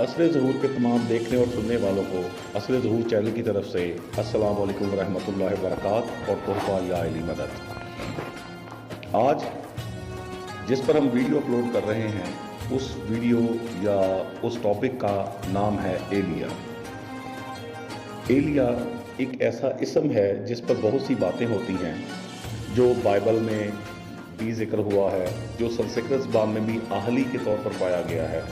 असर ज़हूर के तमाम देखने और सुनने वालों को असर ज़हूर चैनल की तरफ से अस्सलाम वालेकुम रहमतुल्लाहि व बरकात और तोहफ़ा या इली मदद। आज जिस पर हम वीडियो अपलोड कर रहे हैं उस वीडियो या उस टॉपिक का नाम है एलिया। एलिया एक ऐसा इसम है जिस पर बहुत सी बातें होती हैं जो बाइबल में भी जिक्र हुआ है, जो संस्कृत ज़बान में भी आहली के तौर पर पाया गया है,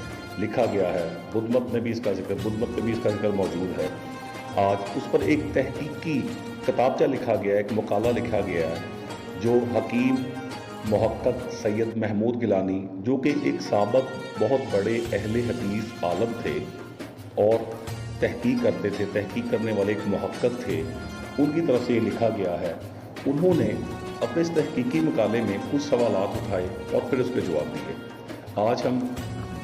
लिखा गया है। बुद्ध मत में भी इसका जिक्र मौजूद है। आज उस पर एक तहकीकी किताबचा लिखा गया है, एक मुकाला लिखा गया है जो हकीम मुहक्कक सैयद महमूद गिलानी, जो कि एक साबक बहुत बड़े अहले हदीस आलम थे और तहकीक करते थे, तहकीक करने वाले एक मुहक्कक थे, उनकी तरफ से ये लिखा गया है। उन्होंने अपने इस तहकीकी मुकाले में कुछ सवालात उठाए और फिर उसके जवाब दिए। आज हम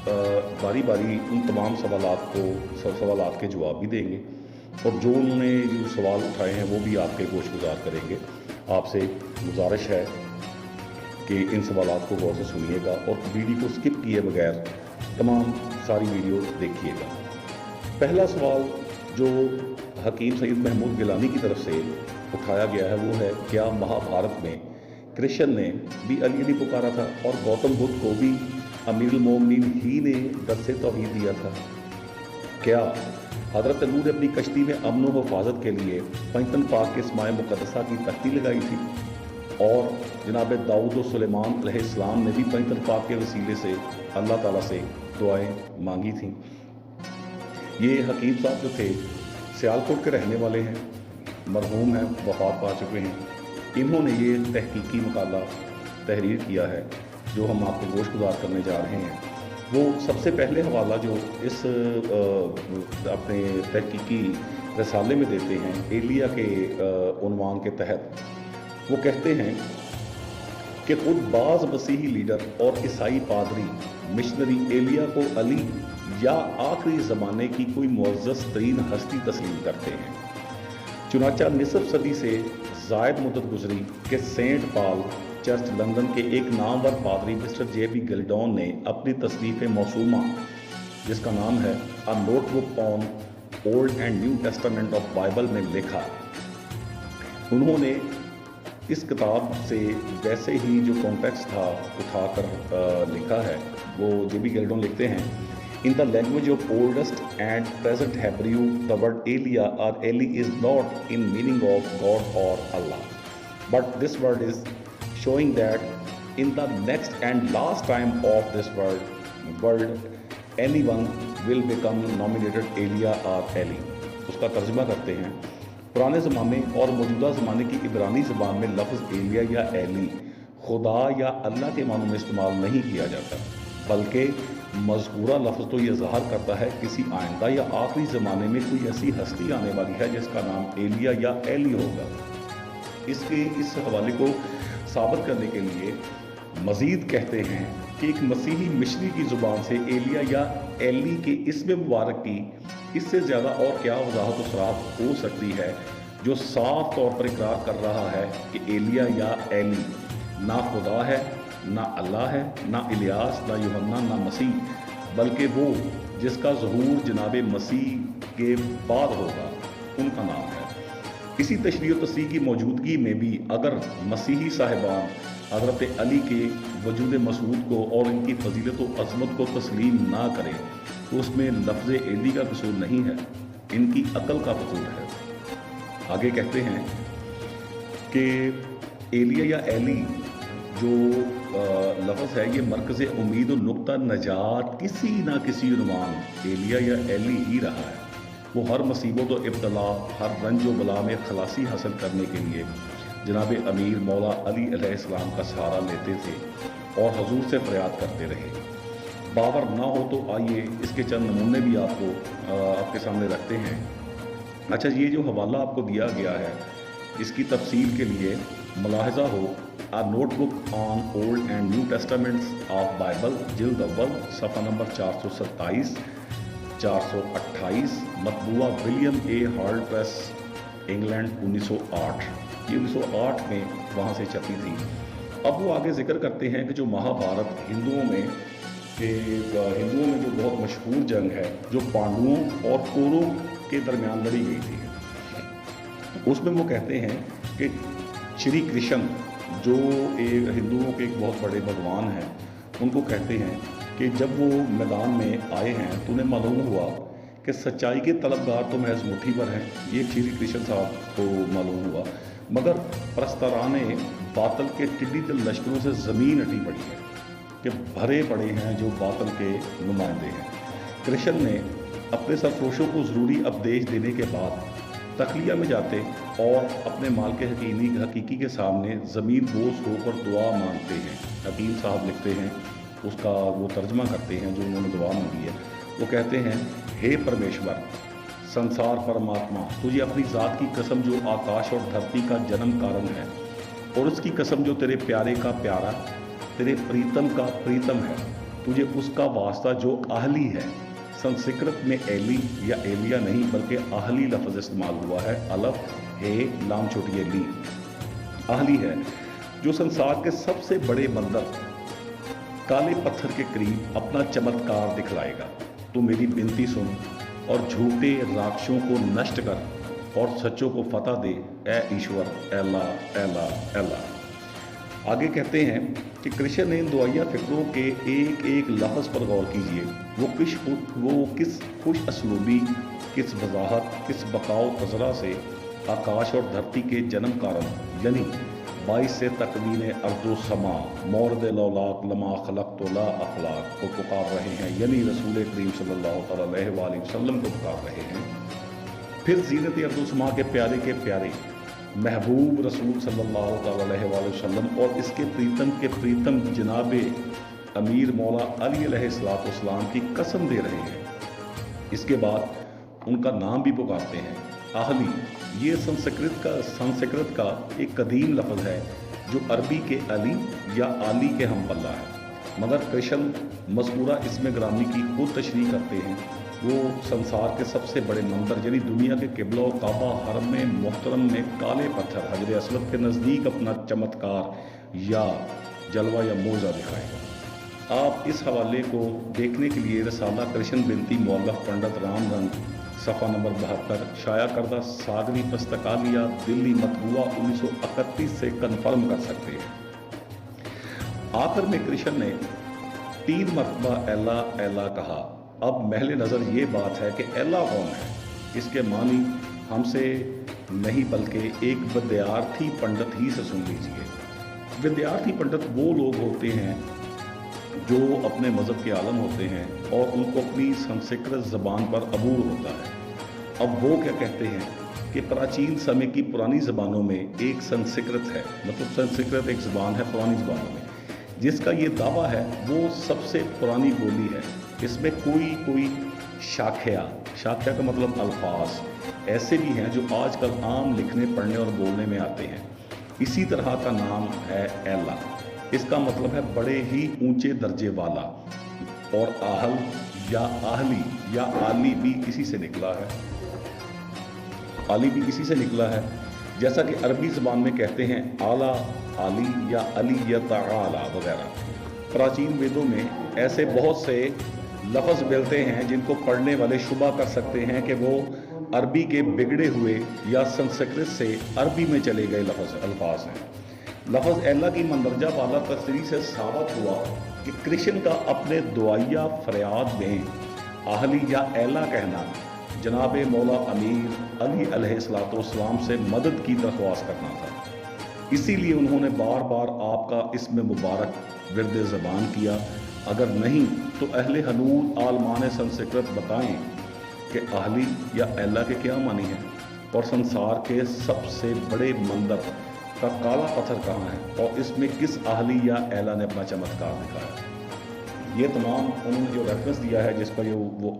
बारी बारी उन तमाम सवालात के जवाब भी देंगे और जो उन्होंने जो सवाल उठाए हैं वो भी आपके गोशगुजार करेंगे। आपसे गुजारिश है कि इन सवालात को गौर से सुनिएगा और वीडियो को स्किप किए बगैर तमाम सारी वीडियो देखिएगा। पहला सवाल जो हकीम सैयद महमूद गिलानी की तरफ से उठाया गया है वो है, क्या महाभारत में कृष्ण ने भी अली अली पुकारा था और गौतम बुद्ध को भी अमीरुल मोमिनीन ही ने दर्स तौहीद दिया था? क्या हज़रत नूह ने अपनी कश्ती में अमन व हिफाजत के लिए पैतन पाक के समाए मुक़द्दसा की तख्ती लगाई थी और जनाब दाऊद और सुलेमान अलैहिस्सलाम ने भी पैतन पाक के वसीले से अल्लाह ताला से दुआएं मांगी थीं? ये हकीम साहब जो थे सियालकोट के रहने वाले हैं, मरहूम हैं, वफ़ात पा चुके हैं। इन्होंने ये तहकीकी मुकाला तहरीर किया है जो हम आपको गोशगुजार करने जा रहे हैं। वो सबसे पहले हवाला जो इस अपने तहकीकी रसाले में देते हैं एलिया के उन्वान के तहत, वो कहते हैं कि खुद बाज़ मसीही लीडर और ईसाई पादरी मिशनरी एलिया को अली या आखिरी ज़माने की कोई मुअज़्ज़ज़ तरीन हस्ती तस्लीम करते हैं। चुनाचा निसफ सदी से ज़ायद मुद्दत गुजरी कि सेंट पॉल चर्च लंदन के एक नामवर पादरी मिस्टर जे.बी. गिल्डॉन ने अपनी तसनीफ़ मौसूमा जिसका नाम है a notebook on old and new testament of Bible में लिखा। उन्होंने इस किताब से वैसे ही जो कॉन्टेक्स्ट था उठाकर लिखा है। वो जे.बी. गिल्डॉन लिखते हैं, In the language of oldest and present Hebrew, the word Elia or Eli is not in meaning of God or Allah, but this word is showing that in the next and last time of this world, anyone will become nominated Elia or Eli. उसका तर्जुमा करते हैं, पुराने ज़माने और मौजूदा ज़माने की इब्रानी ज़बान में लफ्ज़ एलिया या एली खुदा या अल्लाह के मानों में इस्तेमाल नहीं किया जाता, बल्कि मज़कूरा लफ्ज़ तो ये ज़ाहिर करता है किसी आइंदा या आखिरी ज़माने में कोई ऐसी हस्ती आने वाली है जिसका नाम एलिया या एली होगा। इस हवाले को साबित करने के लिए मज़ीद कहते हैं कि एक मसीही मिशनरी की ज़ुबान से एलिया या एली के इसमें मुबारक की इससे ज़्यादा और क्या वजाहत व सराहत हो सकती है जो साफ तौर पर इकरार कर रहा है कि एलिया या एली ना खुदा है, ना अल्लाह है, ना इलियास, ना यूहन्ना, ना मसीह, बल्कि वो जिसका ज़हूर जनाब मसीह के बाद होगा उनका नाम है। इसी तशरीह व तस्रीह की मौजूदगी में भी अगर मसीही साहिबान हज़रत अली के वजूद मसूद को और इनकी फजीलत व अज़मत को तस्लीम ना करें तो उसमें लफ्ज़ एली का कसूर नहीं है, इनकी अकल का कसूर है। आगे कहते हैं कि एलिया या एली जो लफ्ज़ है ये मरकज़ उम्मीद और नुक्ता नजात किसी ना किसी उन्वान एलिया या एली ही रहा है। वो हर मुसीबत और इब्तला, हर रंज व बला में खलासी हासिल करने के लिए जनाब अमीर मौला अली अलैहिस्सलाम का सहारा लेते थे और हुजूर से फरियाद करते रहे। बावर ना हो तो आइए इसके चंद नमूने भी आपके सामने रखते हैं। अच्छा, ये जो हवाला आपको दिया गया है इसकी तफसील के लिए मुलाहजा हो A notebook on Old and New Testaments of Bible जिल्द अव्वल सफ़ा नंबर 427, 428, मतबूआ William A Hard press England 1908। ये 1908 में वहाँ से छपी थी। अब वो आगे जिक्र करते हैं कि जो महाभारत हिंदुओं में کہ ہندوؤں میں جو بہت مشہور جنگ ہے جو پانڈوؤں اور کوروں کے درمیان لڑی گئی تھی، اس میں وہ کہتے ہیں کہ شری کرشن جو ایک ہندوؤں کے ایک بہت بڑے بھگوان ہیں، ان کو کہتے ہیں کہ جب وہ میدان میں آئے ہیں تو انہیں معلوم ہوا کہ سچائی کے طلبگار تو محض مٹھی بھر ہیں، یہ شری کرشن صاحب کو معلوم ہوا، مگر پرستاران باطل کے ٹڈی دل لشکروں سے زمین اٹی پڑی ہے کہ بھرے پڑے ہیں جو باطل کے نمائندے ہیں۔ کرشن نے اپنے سرفروشوں کو ضروری اپدیش دینے کے بعد تخلیہ میں جاتے اور اپنے مال کے حقیقی کے سامنے زمین بوس ہو کر دعا مانگتے ہیں۔ حکیم صاحب لکھتے ہیں، اس کا وہ ترجمہ کرتے ہیں جو انہوں نے دعا مانگی ہے، وہ کہتے ہیں، ہے پرمیشور سنسار پرماتما، تجھے اپنی ذات کی قسم جو آکاش اور دھرتی کا جنم کارن ہے، اور اس کی قسم جو تیرے پیارے کا پیارا، تیرے پریتم کا پریتم ہے، تجھے اس کا واسطہ جو اہلی ہے۔ سنسکرت میں ایلی یا ایلیا نہیں بلکہ اہلی لفظ استعمال ہوا ہے، الف ہے لام چھوٹی ہے لی، اہلی ہے جو سنسار کے سب سے بڑے بندر کالے پتھر کے قریب اپنا چمتکار دکھلائے گا۔ تو میری بنتی سن اور جھوٹے راکشوں کو نشٹ کر اور سچوں کو فتح دے، اے ایشور، اے اللہ، اے اللہ، اے اللہ۔ آگے کہتے ہیں کہ کرشن نے ان دعائیہ فکروں کے ایک ایک لفظ پر غور کیجئے، وہ کس خوش اسلوبی، کس وضاحت، کس بقاؤ تذرہ سے آکاش اور دھرتی کے جنم کارن یعنی باعث سے تکوین ارض و سما، مورد لولاک لما خلقت لا اخلاق کو پکار رہے ہیں، یعنی رسول کریم صلی اللہ تعالیٰ علیہ وآلہ وسلم کو پکار رہے ہیں۔ پھر زینت ارض و سما کے پیارے محبوب رسول صلی اللہ تعالیٰ علیہ وآلہ وسلم اور اس کے پریتم جناب امیر مولا علی علیہ السلام کی قسم دے رہے ہیں۔ اس کے بعد ان کا نام بھی پکارتے ہیں، اہلی۔ یہ سنسکرت کا ایک قدیم لفظ ہے جو عربی کے علی یا آلی کے ہم پلہ ہے، مگر کرشن مذکورہ اسم گرامی کی خود تشریح کرتے ہیں۔ وہ سنسار کے سب سے بڑے مندر یعنی دنیا کے قبلہ و کعبہ حرم محترم میں کالے پتھر حجر اسود کے نزدیک اپنا چمتکار یا جلوہ یا موجزہ دکھائے گا۔ آپ اس حوالے کو دیکھنے کے لیے رسالہ کرشن بنتی مولف پنڈت رام رنگ صفحہ نمبر 72 شائع کردہ ساگری پستکالیہ دلی مطبوعہ 1931 سے کنفرم کر سکتے ہیں۔ آخر میں کرشن نے 3 مرتبہ ایلا ایلا کہا۔ اب محل نظر یہ بات ہے کہ ایلا کون ہے، اس کے معنی ہم سے نہیں بلکہ ایک ودیارتھی پنڈت ہی سے سن لیجئے۔ ودیارتھی پنڈت وہ لوگ ہوتے ہیں جو اپنے مذہب کے عالم ہوتے ہیں اور ان کو اپنی سنسکرت زبان پر عبور ہوتا ہے۔ اب وہ کیا کہتے ہیں کہ پراچین سمے کی پرانی زبانوں میں ایک سنسکرت ہے، مطلب سنسکرت ایک زبان ہے پرانی زبانوں میں، جس کا یہ دعویٰ ہے وہ سب سے پرانی بولی ہے۔ اس میں کوئی شاخیا کا مطلب الفاظ ایسے بھی ہیں جو آج کل عام لکھنے پڑھنے اور بولنے میں آتے ہیں۔ اسی طرح کا نام ہے ایلا، اس کا مطلب ہے بڑے ہی اونچے درجے والا، اور آہل یا آہلی یا آلی بھی اسی سے نکلا ہے، جیسا کہ عربی زبان میں کہتے ہیں اعلیٰ، عالی یا علی یا تعالی وغیرہ۔ پراچین ویدوں میں ایسے بہت سے لفظ ملتے ہیں جن کو پڑھنے والے شبہ کر سکتے ہیں کہ وہ عربی کے بگڑے ہوئے یا سنسکرت سے عربی میں چلے گئے الفاظ ہیں۔ لفظ ایلا کی مندرجہ بالا تفسیری سے ثابت ہوا کہ کرشن کا اپنے دعائیہ فریاد میں اہلی یا ایلا کہنا جناب مولا امیر علی علیہ السلام سے مدد کی درخواست کرنا تھا۔ اسی لیے انہوں نے بار بار آپ کا اسم مبارک ورد زبان کیا۔ اگر نہیں تو اہل حنون عالمان سنسکرت بتائیں کہ اہلی یا ایلا کے کیا معنی ہیں، اور سنسار کے سب سے بڑے مندر کا کالا پتھر کہاں ہے، اور اس میں کس اہلی یا ایلا نے اپنا چمتکار دکھایا۔ یہ تمام انہوں نے جو ریفرنس دیا ہے جس پر وہ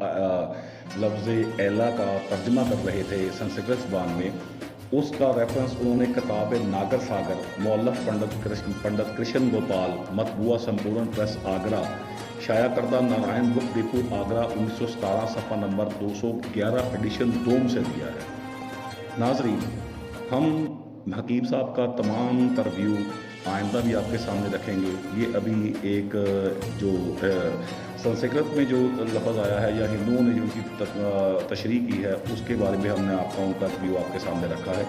لفظ ایلا کا ترجمہ کر رہے تھے سنسکرت زبان میں، اس کا ریفرنس انہوں نے کتاب ناگر ساگر مولف پنڈت کرشن گوپال مطبوعہ سمپورن پریس آگرہ شائع کردہ نارائن بک ڈپو آگرہ 1917 صفحہ نمبر 211 ایڈیشن دوم سے دیا ہے۔ ناظرین، ہم حکیم صاحب کا تمام تر ویو आइंदा भी आपके सामने रखेंगे। ये अभी एक जो संस्कृत में जो लफ्ज़ आया है या हिंदुओं ने जो उसकी तशरीह की है, उसके बारे में हमने आपका उनका रिव्यू आपके सामने रखा है।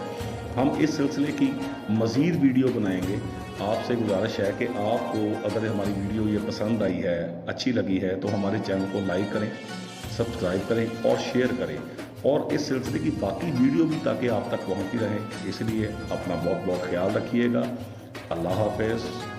हम इस सिलसिले की मज़ीद वीडियो बनाएंगे। आपसे गुजारिश है कि आपको अगर हमारी वीडियो ये पसंद आई है, अच्छी लगी है, तो हमारे चैनल को लाइक करें, सब्सक्राइब करें और शेयर करें, और इस सिलसिले की बाकी वीडियो भी ताकि आप तक पहुंचती रहें। इसलिए अपना बहुत बहुत ख्याल रखिएगा। अल्लाह हाफ़िज़।